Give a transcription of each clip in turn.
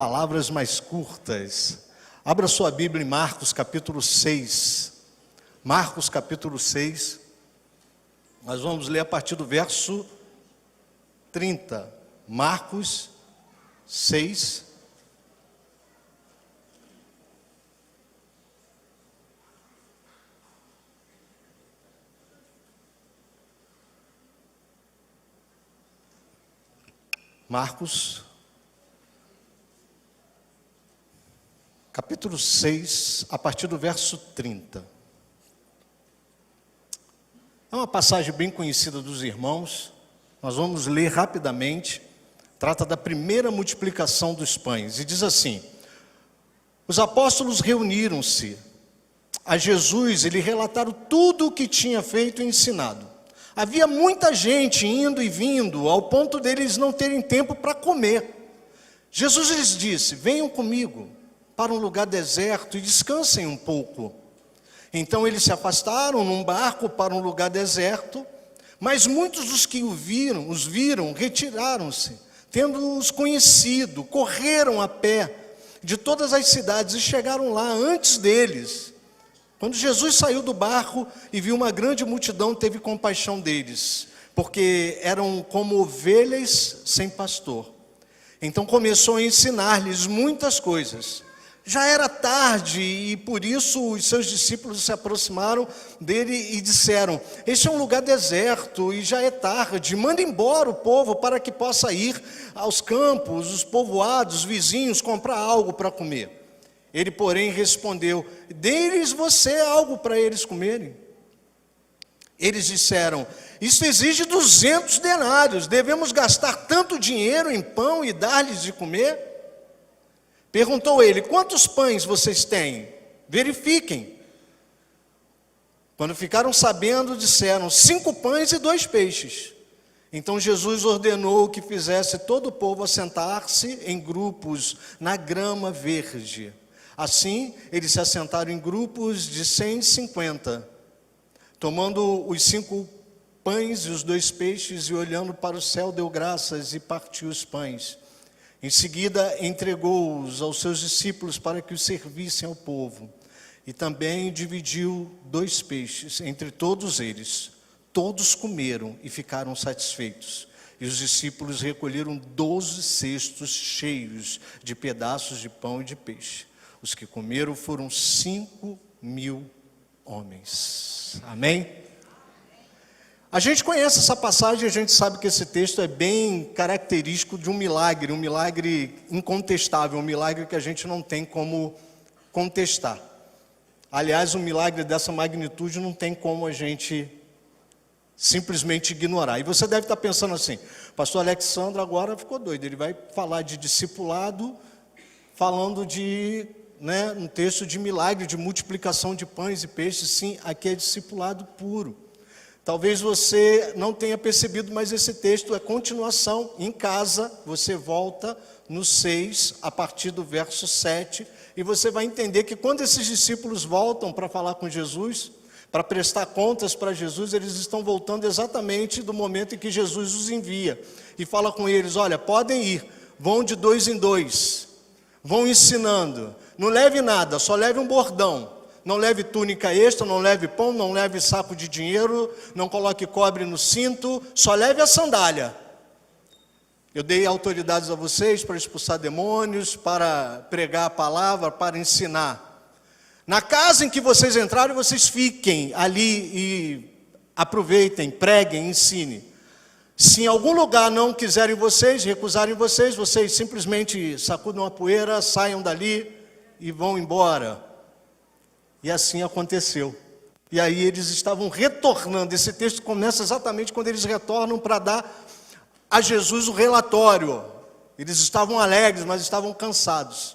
Palavras mais curtas. Abra sua Bíblia em Marcos capítulo 6. Marcos capítulo 6. Nós vamos ler a partir do verso 30. Marcos 6. Marcos capítulo 6, a partir do verso 30. É uma passagem bem conhecida dos irmãos. Nós vamos ler rapidamente. Trata da primeira multiplicação dos pães. E diz assim: os apóstolos reuniram-se a Jesus e lhe relataram tudo o que tinha feito e ensinado. Havia muita gente indo e vindo, ao ponto deles não terem tempo para comer. Jesus lhes disse: venham comigo para um lugar deserto e descansem um pouco. Então eles se afastaram num barco para um lugar deserto, mas muitos dos que os viram, retiraram-se, tendo-os conhecido, correram a pé de todas as cidades e chegaram lá antes deles. Quando Jesus saiu do barco e viu uma grande multidão, teve compaixão deles, porque eram como ovelhas sem pastor. Então começou a ensinar-lhes muitas coisas. Já era tarde e por isso os seus discípulos se aproximaram dele e disseram: este é um lugar deserto e já é tarde, manda embora o povo para que possa ir aos campos, os povoados, vizinhos, comprar algo para comer. Ele, porém, respondeu: dê-lhes você algo para eles comerem. Eles disseram: isso exige 200 denários, devemos gastar tanto dinheiro em pão e dar-lhes de comer? Perguntou ele: quantos pães vocês têm? Verifiquem. Quando ficaram sabendo, disseram: 5 pães e 2 peixes. Então Jesus ordenou que fizesse todo o povo assentar-se em grupos na grama verde. Assim, eles se assentaram em grupos de 150. Tomando os 5 pães e os 2 peixes e olhando para o céu, deu graças e partiu os pães. Em seguida, entregou-os aos seus discípulos para que os servissem ao povo. E também dividiu 2 peixes entre todos eles. Todos comeram e ficaram satisfeitos. E os discípulos recolheram 12 cestos cheios de pedaços de pão e de peixe. Os que comeram foram 5.000 homens. Amém? A gente conhece essa passagem, a gente sabe que esse texto é bem característico de um milagre incontestável, um milagre que a gente não tem como contestar. Aliás, um milagre dessa magnitude não tem como a gente simplesmente ignorar. E você deve estar pensando assim: pastor Alexandre agora ficou doido, ele vai falar de discipulado, falando de um texto de milagre, de multiplicação de pães e peixes. Sim, aqui é discipulado puro. Talvez você não tenha percebido, mas esse texto é continuação. Em casa, você volta no 6, a partir do verso 7, e você vai entender que quando esses discípulos voltam para falar com Jesus, para prestar contas para Jesus, eles estão voltando exatamente do momento em que Jesus os envia. E fala com eles: olha, podem ir, vão de 2 em 2, vão ensinando, não leve nada, só leve um bordão. Não leve túnica extra, não leve pão, não leve saco de dinheiro, não coloque cobre no cinto, só leve a sandália. Eu dei autoridades a vocês para expulsar demônios, para pregar a palavra, para ensinar. Na casa em que vocês entrarem, vocês fiquem ali e aproveitem, preguem, ensinem. Se em algum lugar não quiserem vocês, recusarem vocês, vocês simplesmente sacudam a poeira, saiam dali e vão embora. E assim aconteceu. E aí eles estavam retornando. Esse texto começa exatamente quando eles retornam para dar a Jesus o relatório. Eles estavam alegres, mas estavam cansados.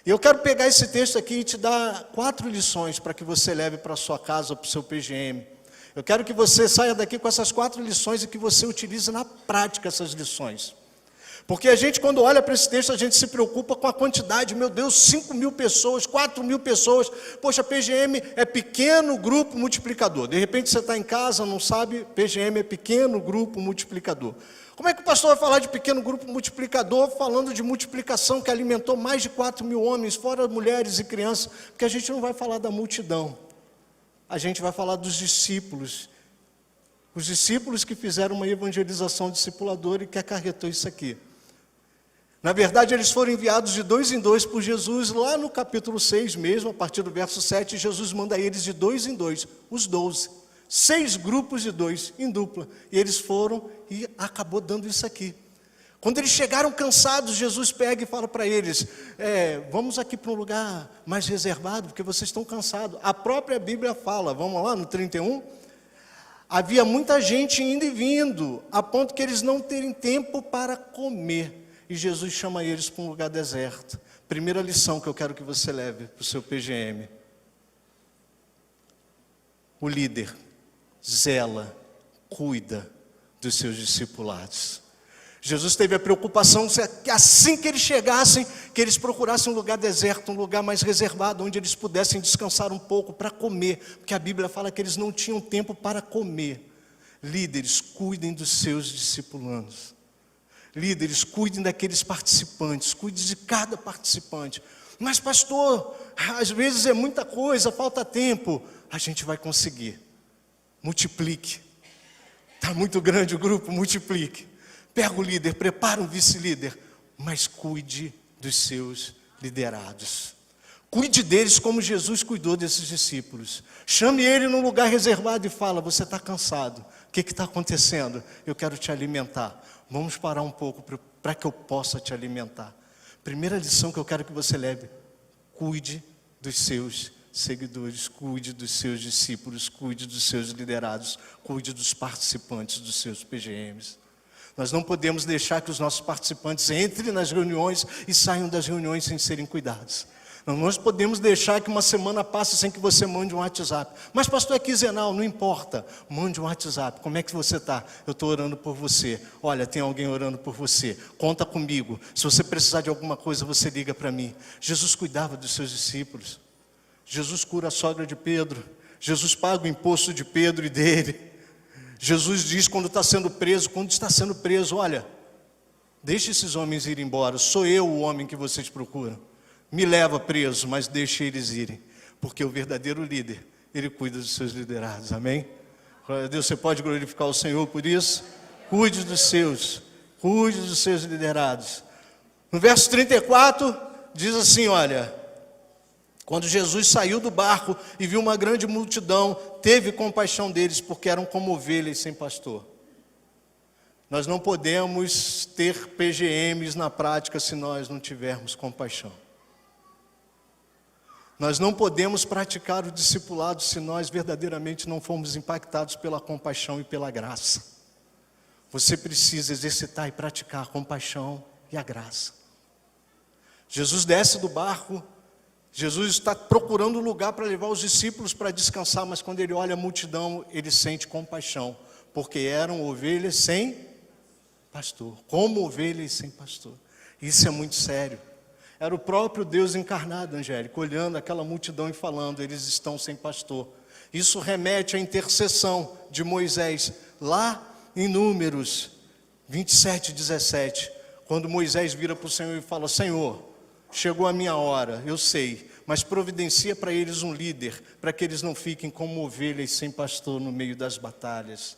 E eu quero pegar esse texto aqui e te dar 4 lições para que você leve para a sua casa, para o seu PGM. Eu quero que você saia daqui com essas 4 lições e que você utilize na prática essas lições. Porque a gente, quando olha para esse texto, a gente se preocupa com a quantidade. Meu Deus, 5.000 pessoas, 4.000 pessoas. Poxa, PGM é pequeno grupo multiplicador. De repente você está em casa, não sabe, PGM é pequeno grupo multiplicador. Como é que o pastor vai falar de pequeno grupo multiplicador, falando de multiplicação que alimentou mais de 4.000 homens, fora mulheres e crianças? Porque a gente não vai falar da multidão, a gente vai falar dos discípulos. Os discípulos que fizeram uma evangelização discipuladora e que acarretou isso aqui. Na verdade, eles foram enviados de 2 em 2 por Jesus, lá no capítulo 6 mesmo, a partir do verso 7, Jesus manda eles de 2 em 2, os 12. 6 grupos de 2, em dupla. E eles foram e acabou dando isso aqui. Quando eles chegaram cansados, Jesus pega e fala para eles, vamos aqui para um lugar mais reservado, porque vocês estão cansados. A própria Bíblia fala, vamos lá no 31, havia muita gente indo e vindo, a ponto que eles não terem tempo para comer. E Jesus chama eles para um lugar deserto. Primeira lição que eu quero que você leve para o seu PGM. O líder zela, cuida dos seus discipulados. Jesus teve a preocupação que assim que eles chegassem, que eles procurassem um lugar deserto, um lugar mais reservado, onde eles pudessem descansar um pouco para comer, porque a Bíblia fala que eles não tinham tempo para comer. Líderes, cuidem dos seus discipulandos. Líderes, cuidem daqueles participantes, cuidem de cada participante. Mas pastor, às vezes é muita coisa, falta tempo. A gente vai conseguir. Multiplique. Está muito grande o grupo, multiplique. Pega o líder, prepara um vice-líder, mas cuide dos seus liderados. Cuide deles como Jesus cuidou desses discípulos. Chame ele num lugar reservado e fala, você está cansado. O que está acontecendo? Eu quero te alimentar. Vamos parar um pouco para que eu possa te alimentar. Primeira lição que eu quero que você leve. Cuide dos seus seguidores, cuide dos seus discípulos, cuide dos seus liderados, cuide dos participantes dos seus PGMs. Nós não podemos deixar que os nossos participantes entrem nas reuniões e saiam das reuniões sem serem cuidados. Não nós podemos deixar que uma semana passe sem que você mande um WhatsApp. Mas pastor, é quinzenal, não importa. Mande um WhatsApp. Como é que você está? Eu estou orando por você. Olha, tem alguém orando por você. Conta comigo. Se você precisar de alguma coisa, você liga para mim. Jesus cuidava dos seus discípulos. Jesus cura a sogra de Pedro. Jesus paga o imposto de Pedro e dele. Jesus diz quando está sendo preso, olha, deixe esses homens irem embora. Sou eu o homem que vocês procuram. Me leva preso, mas deixe eles irem. Porque o verdadeiro líder, ele cuida dos seus liderados, amém? Glória a Deus, você pode glorificar o Senhor por isso? Cuide dos seus liderados. No verso 34, diz assim, olha, quando Jesus saiu do barco e viu uma grande multidão, teve compaixão deles, porque eram como ovelhas sem pastor. Nós não podemos ter PGMs na prática se nós não tivermos compaixão. Nós não podemos praticar o discipulado se nós verdadeiramente não formos impactados pela compaixão e pela graça. Você precisa exercitar e praticar a compaixão e a graça. Jesus desce do barco, Jesus está procurando um lugar para levar os discípulos para descansar, mas quando ele olha a multidão, ele sente compaixão, porque eram ovelhas sem pastor, como ovelhas sem pastor. Isso é muito sério. Era o próprio Deus encarnado, Angélica, olhando aquela multidão e falando, eles estão sem pastor. Isso remete à intercessão de Moisés, lá em Números 27, 17, quando Moisés vira para o Senhor e fala, Senhor, chegou a minha hora, eu sei, mas providencia para eles um líder, para que eles não fiquem como ovelhas sem pastor no meio das batalhas.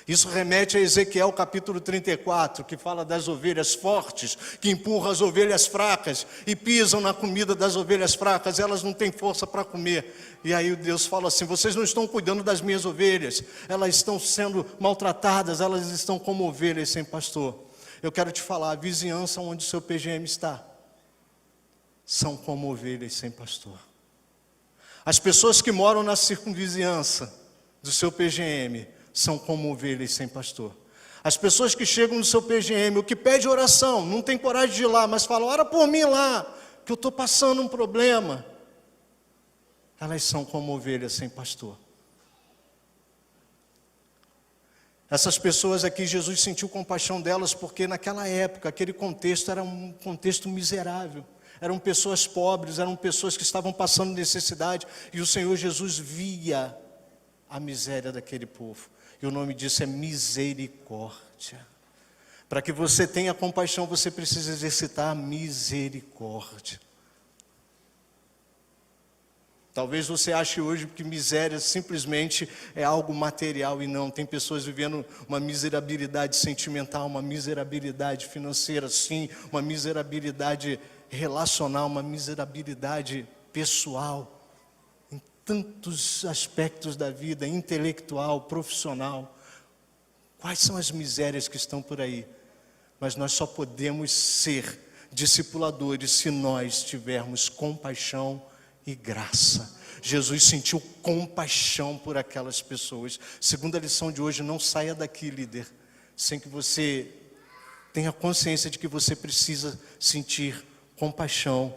Isso remete a Ezequiel capítulo 34, que fala das ovelhas fortes, que empurram as ovelhas fracas e pisam na comida das ovelhas fracas, elas não têm força para comer. E aí Deus fala assim, vocês não estão cuidando das minhas ovelhas, elas estão sendo maltratadas, elas estão como ovelhas sem pastor. Eu quero te falar, a vizinhança onde o seu PGM está, são como ovelhas sem pastor. As pessoas que moram na circunvizinhança do seu PGM, são como ovelhas sem pastor. As pessoas que chegam no seu PGM, o que pede oração, não tem coragem de ir lá, mas fala, ora por mim lá, que eu estou passando um problema. Elas são como ovelhas sem pastor. Essas pessoas aqui, Jesus sentiu compaixão delas, porque naquela época, aquele contexto era um contexto miserável. Eram pessoas pobres, eram pessoas que estavam passando necessidade, e o Senhor Jesus via a miséria daquele povo. E o nome disso é misericórdia. Para que você tenha compaixão, você precisa exercitar a misericórdia. Talvez você ache hoje que miséria simplesmente é algo material, e não. Tem pessoas vivendo uma miserabilidade sentimental, uma miserabilidade financeira, sim, uma miserabilidade relacional, uma miserabilidade pessoal, em tantos aspectos da vida, intelectual, profissional. Quais são as misérias que estão por aí? Mas nós só podemos ser discipuladores se nós tivermos compaixão e graça. Jesus sentiu compaixão por aquelas pessoas. Segunda lição de hoje: não saia daqui, líder, sem que você tenha consciência de que você precisa sentir compaixão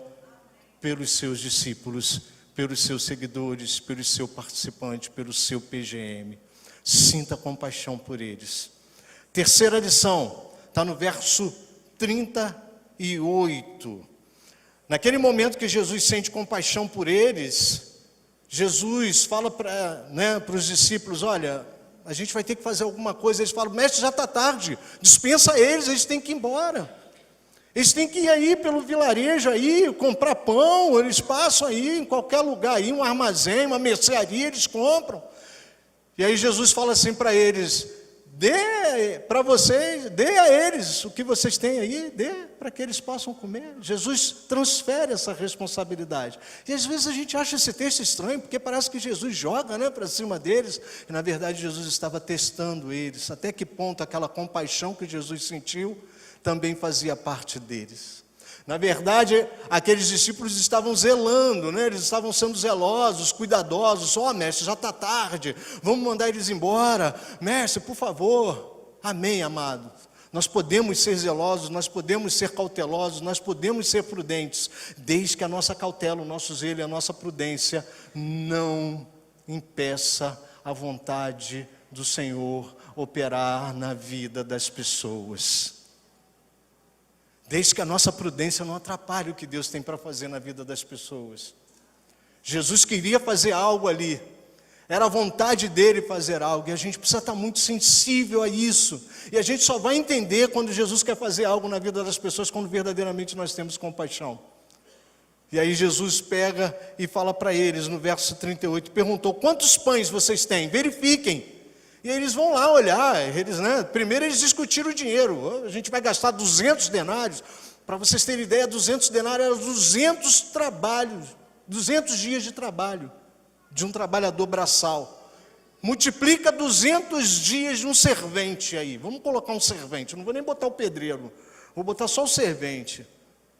pelos seus discípulos, pelos seus seguidores, pelo seu participante, pelo seu PGM. Sinta compaixão por eles. Terceira lição, está no verso 38. Naquele momento que Jesus sente compaixão por eles, Jesus fala para os discípulos: olha, a gente vai ter que fazer alguma coisa. Eles falam: mestre, já está tarde, dispensa eles têm que ir embora. Eles têm que ir aí pelo vilarejo aí, comprar pão, eles passam aí em qualquer lugar aí, um armazém, uma mercearia, eles compram. E aí Jesus fala assim para eles: dê para vocês, dê a eles o que vocês têm aí, dê para que eles possam comer. Jesus transfere essa responsabilidade. E às vezes a gente acha esse texto estranho, porque parece que Jesus joga para cima deles, e na verdade Jesus estava testando eles, até que ponto aquela compaixão que Jesus sentiu também fazia parte deles. Na verdade, aqueles discípulos estavam zelando, eles estavam sendo zelosos, cuidadosos. Mestre, já está tarde, vamos mandar eles embora. Mestre, por favor. Amém, amado. Nós podemos ser zelosos, nós podemos ser cautelosos, nós podemos ser prudentes, desde que a nossa cautela, o nosso zelo e a nossa prudência não impeça a vontade do Senhor operar na vida das pessoas. Desde que a nossa prudência não atrapalhe o que Deus tem para fazer na vida das pessoas. Jesus queria fazer algo ali, era a vontade dele fazer algo, e a gente precisa estar muito sensível a isso. E a gente só vai entender quando Jesus quer fazer algo na vida das pessoas, quando verdadeiramente nós temos compaixão. E aí Jesus pega e fala para eles, no verso 38, perguntou: quantos pães vocês têm? Verifiquem. E eles vão lá olhar, primeiro eles discutiram o dinheiro. A gente vai gastar 200 denários. Para vocês terem ideia, 200 denários eram 200 trabalhos, 200 dias de trabalho, de um trabalhador braçal. Multiplica 200 dias de um servente aí. Vamos colocar um servente, não vou nem botar o pedreiro, vou botar só o servente.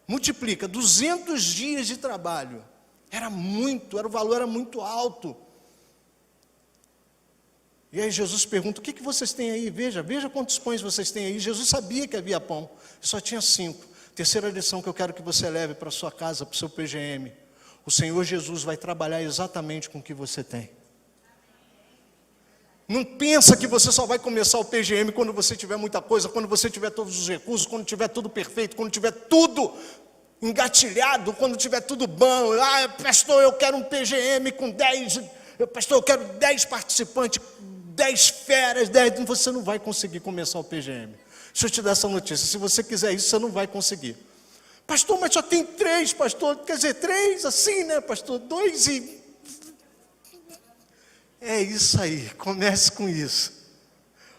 Multiplica 200 dias de trabalho. O valor era muito alto. E aí Jesus pergunta: o que vocês têm aí? Veja quantos pães vocês têm aí. Jesus sabia que havia pão, só tinha 5. Terceira lição que eu quero que você leve para a sua casa, para o seu PGM: o Senhor Jesus vai trabalhar exatamente com o que você tem. Não pensa que você só vai começar o PGM quando você tiver muita coisa, quando você tiver todos os recursos, quando tiver tudo perfeito, quando tiver tudo engatilhado, quando tiver tudo bom. Pastor, eu quero um PGM com 10, pastor, eu quero 10 participantes, 10 feras, 10, você não vai conseguir começar o PGM. Deixa eu te dar essa notícia: se você quiser isso, você não vai conseguir. Pastor, mas só tem 3, pastor. Quer dizer, 3 assim, pastor? 2 e... É isso aí, comece com isso.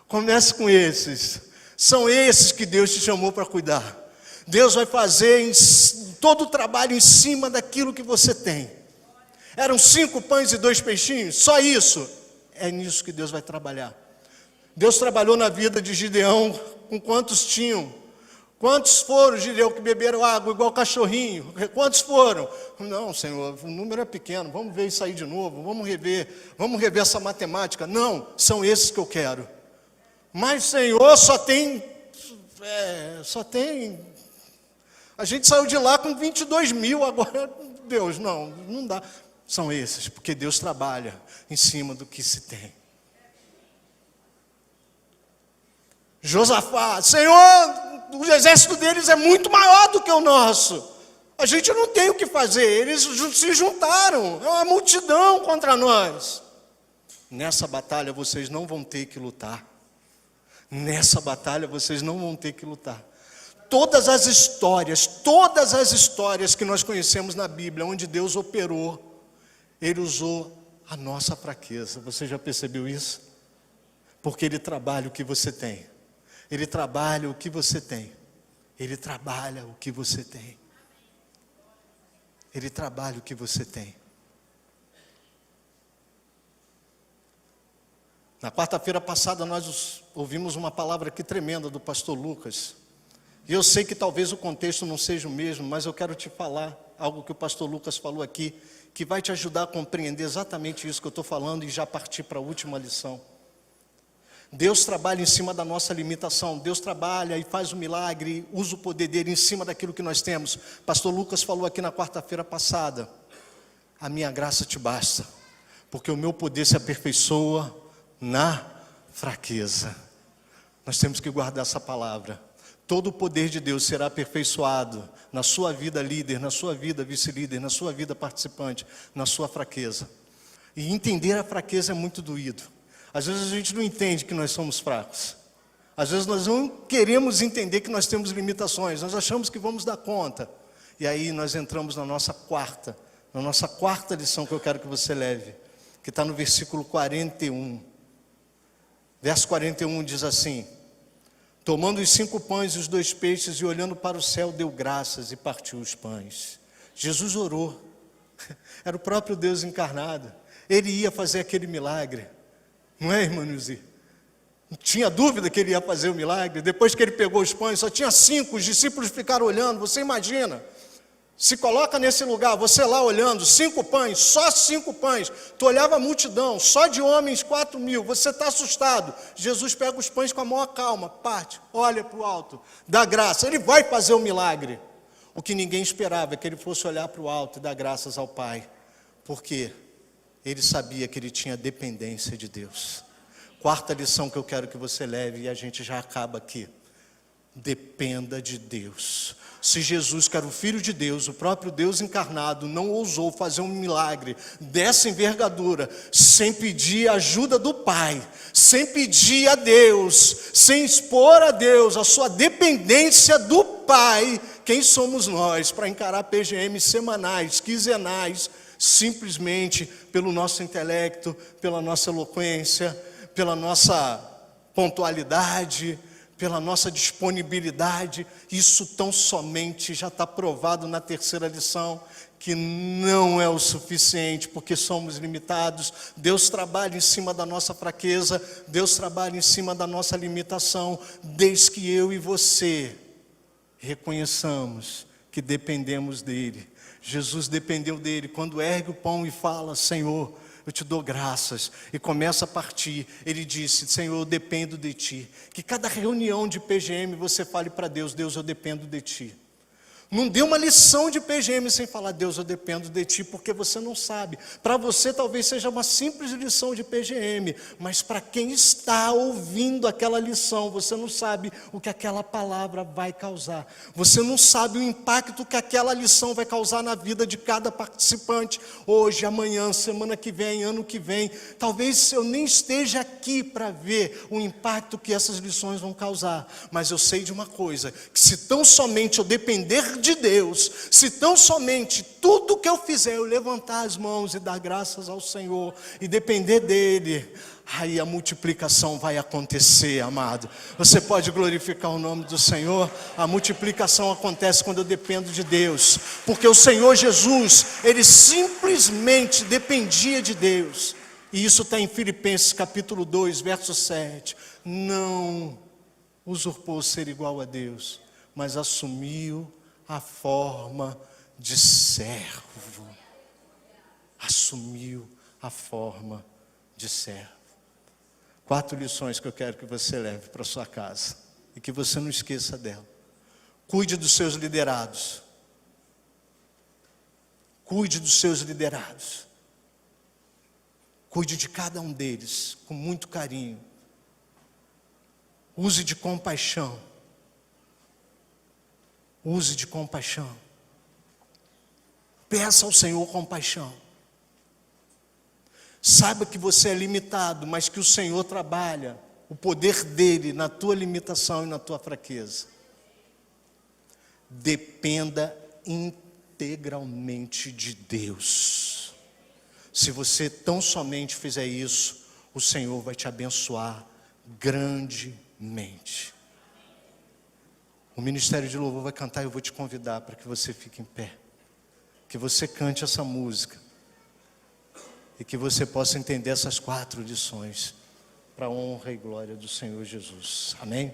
Comece com esses. São esses que Deus te chamou para cuidar. Deus vai fazer todo o trabalho em cima daquilo que você tem. Eram 5 pães e 2 peixinhos, só isso. É nisso que Deus vai trabalhar. Deus trabalhou na vida de Gideão com quantos tinham? Quantos foram, Gideão, que beberam água igual cachorrinho? Quantos foram? Não, Senhor, o número é pequeno, vamos ver isso aí de novo, vamos rever essa matemática. Não, são esses que eu quero. Mas, Senhor, só tem... A gente saiu de lá com 22 mil, agora, Deus, não dá. São esses, porque Deus trabalha em cima do que se tem. Josafá: Senhor, o exército deles é muito maior do que o nosso. A gente não tem o que fazer, eles se juntaram, é uma multidão contra nós. Nessa batalha vocês não vão ter que lutar. Nessa batalha vocês não vão ter que lutar. Todas as histórias que nós conhecemos na Bíblia, onde Deus operou, Ele usou a nossa fraqueza. Você já percebeu isso? Porque Ele trabalha o que você tem. Ele trabalha o que você tem. Ele trabalha o que você tem. Ele trabalha o que você tem. Na quarta-feira passada nós ouvimos uma palavra aqui tremenda do pastor Lucas. E eu sei que talvez o contexto não seja o mesmo, mas eu quero te falar algo que o pastor Lucas falou aqui, que vai te ajudar a compreender exatamente isso que eu estou falando e já partir para a última lição. Deus trabalha em cima da nossa limitação. Deus trabalha e faz o milagre, usa o poder dele em cima daquilo que nós temos. Pastor Lucas falou aqui na quarta-feira passada: a minha graça te basta, porque o meu poder se aperfeiçoa na fraqueza. Nós temos que guardar essa palavra. Todo o poder de Deus será aperfeiçoado na sua vida líder, na sua vida vice-líder, na sua vida participante, na sua fraqueza. E entender a fraqueza é muito doído. Às vezes a gente não entende que nós somos fracos. Às vezes nós não queremos entender que nós temos limitações. Nós achamos que vamos dar conta. E aí nós entramos na nossa quarta lição que eu quero que você leve, que está no versículo 41. Verso 41 diz assim: tomando os 5 pães e os 2 peixes e olhando para o céu, deu graças e partiu os pães. Jesus orou. Era o próprio Deus encarnado. Ele ia fazer aquele milagre. Não é, irmã Nilzi? Não tinha dúvida que ele ia fazer o milagre. Depois que ele pegou os pães, só tinha 5, os discípulos ficaram olhando. Você imagina? Se coloca nesse lugar, você lá olhando, 5 pães, só 5 pães. Tu olhava a multidão, só de homens 4.000, você está assustado. Jesus pega os pães com a maior calma, parte, olha para o alto, dá graça. Ele vai fazer o milagre. O que ninguém esperava é que ele fosse olhar para o alto e dar graças ao Pai. Porque ele sabia que ele tinha dependência de Deus. Quarta lição que eu quero que você leve, e a gente já acaba aqui. Dependa de Deus. Se Jesus, que era o Filho de Deus, o próprio Deus encarnado, não ousou fazer um milagre dessa envergadura, sem pedir a ajuda do Pai, sem pedir a Deus, sem expor a Deus a sua dependência do Pai, quem somos nós para encarar PGMs semanais, quinzenais, simplesmente pelo nosso intelecto, pela nossa eloquência, pela nossa pontualidade, pela nossa disponibilidade? Isso tão somente já está provado na terceira lição, que não é o suficiente, porque somos limitados. Deus trabalha em cima da nossa fraqueza, Deus trabalha em cima da nossa limitação, desde que eu e você reconheçamos que dependemos dEle. Jesus dependeu dEle. Quando ergue o pão e fala: Senhor, eu te dou graças, e começa a partir, ele disse: Senhor, eu dependo de Ti. Que cada reunião de PGM você fale para Deus: Deus, eu dependo de Ti. Não dê uma lição de PGM sem falar: Deus, eu dependo de Ti, porque você não sabe. Para você talvez seja uma simples lição de PGM, mas para quem está ouvindo aquela lição, você não sabe o que aquela palavra vai causar. Você não sabe o impacto que aquela lição vai causar na vida de cada participante. Hoje, amanhã, semana que vem, ano que vem. Talvez eu nem esteja aqui para ver o impacto que essas lições vão causar. Mas eu sei de uma coisa, que se tão somente eu depender de Deus, se tão somente tudo que eu fizer, eu levantar as mãos e dar graças ao Senhor e depender dEle, aí a multiplicação vai acontecer, amado. Você pode glorificar o nome do Senhor. A multiplicação acontece quando eu dependo de Deus, porque o Senhor Jesus, Ele simplesmente dependia de Deus. E isso está em Filipenses capítulo 2, verso 7. Não usurpou ser igual a Deus, mas assumiu a forma de servo. Assumiu a forma de servo. 4 lições que eu quero que você leve para sua casa e que você não esqueça dela. Cuide dos seus liderados. Cuide dos seus liderados. Cuide de cada um deles com muito carinho. Use de compaixão. Use de compaixão. Peça ao Senhor compaixão. Saiba que você é limitado, mas que o Senhor trabalha o o poder dele na tua limitação e na tua fraqueza. Dependa integralmente de Deus. Se você tão somente fizer isso, o Senhor vai te abençoar grandemente. O Ministério de Louvor vai cantar e eu vou te convidar para que você fique em pé. Que você cante essa música. E que você possa entender essas 4 lições para a honra e glória do Senhor Jesus. Amém?